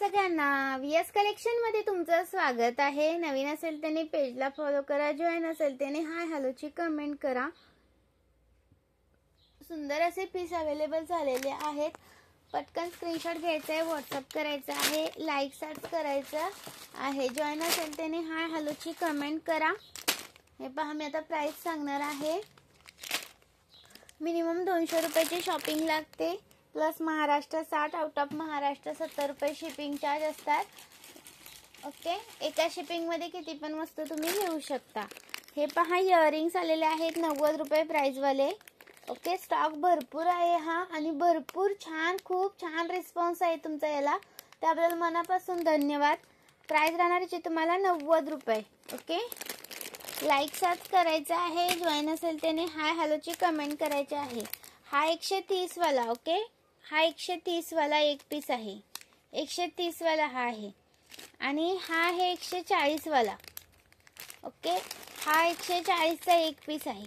सगळ्यांना VS collection मध्ये तुमचं स्वागत आहे। नवीन असेल त्याने पेजला फॉलो करा, जॉइन असेल त्याने हाय हॅलो ची कमेंट करा। सुंदर असे पीस अवेलेबल झालेले आहेत। पटकन स्क्रीनशॉट घ्यायचा आहे, व्हॉट्सअप करायचा आहे, लाईक सर्च करायचं आहे, जॉइन असेल त्याने हाय हॅलो ची कमेंट करा। हे पहा मी आता प्राइस सांगणार आहे। मिनिमम 200 रुपयाची शॉपिंग लागते, plus Maharashtra 60, out of Maharashtra 70 रुपये शिपिंग चार्ज असतात। ओके, एका शिपिंग मध्ये किती पण वस्तू तुम्ही घेऊ शकता। हे पहा इयरिंग्स आलेले आहेत 90 रुपये प्राइस वाले। ओके, स्टॉक भरपूर आहे हा आणि भरपूर छान, खूप छान रिस्पॉन्स आहे तुमचा याला, त्याबद्दल मनापासून धन्यवाद। प्राइस राहणार आहे तुम्हाला 90 रुपये। ओके, लाईक सर्च करायचं आहे, जॉइन असेल त्याने हाय हॅलो ची कमेंट करायची आहे। हा 130 वाला, ओके, हा 130 वाला एक पीस आहे, 130 वाला हा आहे आणि हा आहे 140 वाला। ओके, हा 140 चा एक पीस आहे,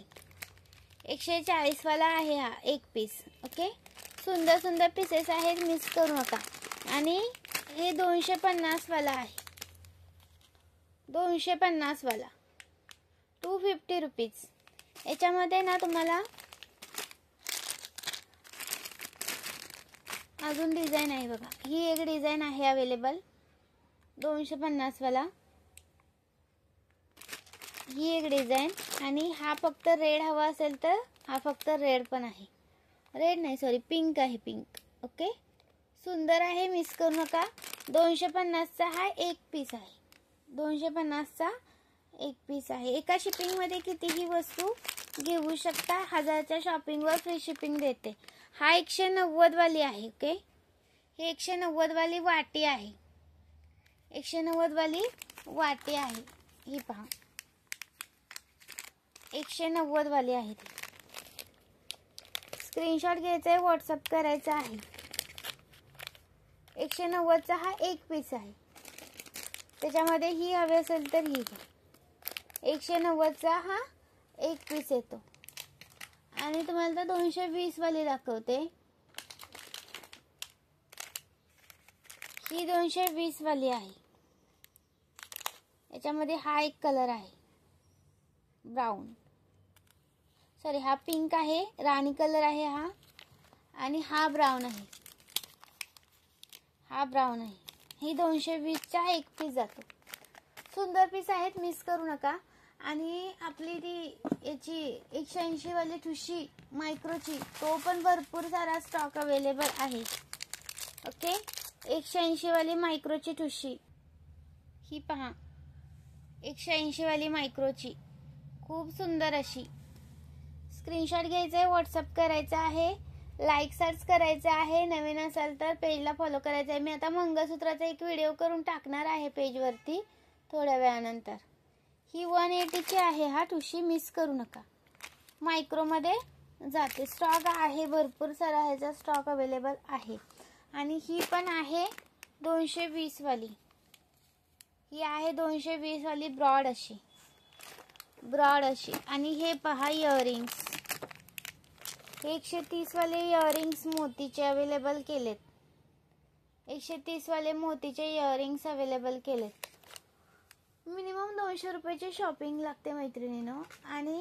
140 वाला आहे हा एक पीस। ओके, सुंदर सुंदर पीसेस आहेत, मिस करू नका। आणि हे 250 वाला आहे, 250 वाला 250 रुपीज। याच्यामध्ये ना तुम्हाला अजून डिझाइन आहे बघा, ही एक डिझाइन आहे अवेलेबल 250 वाला, ही एक डिझाइन। आणि हा फक्त रेड हवा असेल तर हा फक्त रेड पण आहे, रेड नाही सॉरी पिंक आहे, पिंक। ओके, सुंदर आहे, मिस करू नका। 250 चा हा एक पीस आहे, 250 चा एक पीस आहे। एका शिपिंग मध्ये कितीही वस्तू घेऊ शकता, 1000च्या शॉपिंग वर फ्री शिपिंग देते। हा 190 वाली आहे। ओके, हे 190 वाली वाटी आहे, 190 वाली वाटी आहे। ही पहा 190 वाली आहे ती। स्क्रीनशॉट घ्यायचा आहे, व्हॉट्सअप करायचा आहे। 190 चा हा एक पीस आहे, त्याच्यामध्ये ही हवी असेल तर ही घ्या। 190 चा हा एक पीस येतो। आणि तुम्हाला तर 220 वाली दाखवते, ही 220 वाली आहे। याच्यामध्ये हा एक कलर आहे ब्राउन, सॉरी हा पिंक आहे, राणी कलर आहे हा, आणि हा ब्राउन आहे, हा ब्राउन आहे। ही 220 चा एक पीस जातो। सुंदर पीस आहेत, मिस करू नका। आणि आपली ती याची 180 वाली ठुशी मायक्रोची, तो पण भरपूर सारा स्टॉक अवेलेबल आहे। ओके, 180 वाली मायक्रोची ठुशी, ही पहा 180 वाली मायक्रोची, खूप सुंदर अशी। स्क्रीनशॉट घ्यायचा आहे, व्हॉट्सअप करायचा आहे, लाईक सर्च करायचं आहे। नवीन असाल तर पेजला फॉलो करायचं आहे। मी आता मंगळसूत्राचा एक व्हिडिओ करून टाकणार आहे पेजवरती थोड्या वेळानंतर। ही 180 ची आहे हा ठुशी, मिस करू नका, मायक्रो मध्ये जाते। स्टॉक आहे भरपूर सारा, ह्याचा स्टॉक अवेलेबल आहे। आणि ही पण आहे 220 वाली, ही आहे 220 वाली ब्रॉड अशी, ब्रॉड अशी। आणि हे पहा इयरिंग्स, 130 वाले इयरिंग्स मोतीचे अवेलेबल केलेत, 130 वाले मोतीचे इयरिंग्स अवेलेबल केलेत। मिनिमम 200 रुपयाची शॉपिंग लागते मैत्रिणींनो। आणि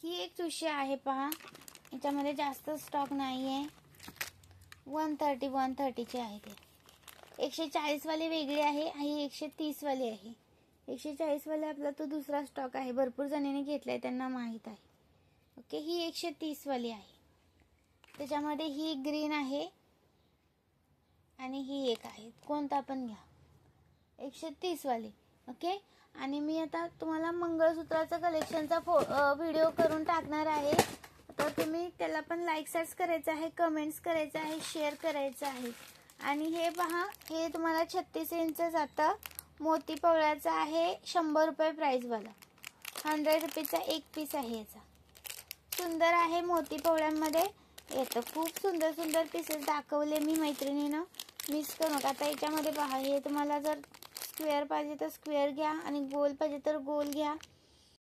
ही एक ठुशी आहे पहा, याच्यामध्ये जास्त स्टॉक नाहीये, 130 ची आहे ते। 140 वाली वेगळी आहे, ही 130 वाली आहे। 140 वाले आपला तो दुसरा स्टॉक आहे, भरपूर जणांनी घेतलाय त्यांना माहित आहे। ओके, ही 130 वाली आहे, त्याच्यामध्ये ही ग्रीन आहे आणि ही एक आहे, कोणता पण घ्या, 130 वाली। ओके, आणि मी आता तुम्हाला मंगळसूत्राचा कलेक्शनचा व्हिडिओ करून टाकणार आहे, तर तुम्ही त्याला पण लाईक सर्च करायचं आहे, कमेंट्स करायचं आहे, शेअर करायचं आहे। आणि हे पहा, हे तुम्हाला 36 इंच जातं, मोती पवळ्याचा आहे, 100 रुपये प्राइस वाला, 100 रुपीचा एक पीस आहे याचा। सुंदर आहे, मोती पवळ्यांमध्ये येतं। खूप सुंदर सुंदर पीसेस दाखवले मी मैत्रिणीनं, मिस करू नका। आता याच्यामध्ये पहा, हे तुम्हाला जर स्क्वेअर पाहिजे तर स्क्वेअर घ्या आणि गोल पाहिजे तर गोल घ्या।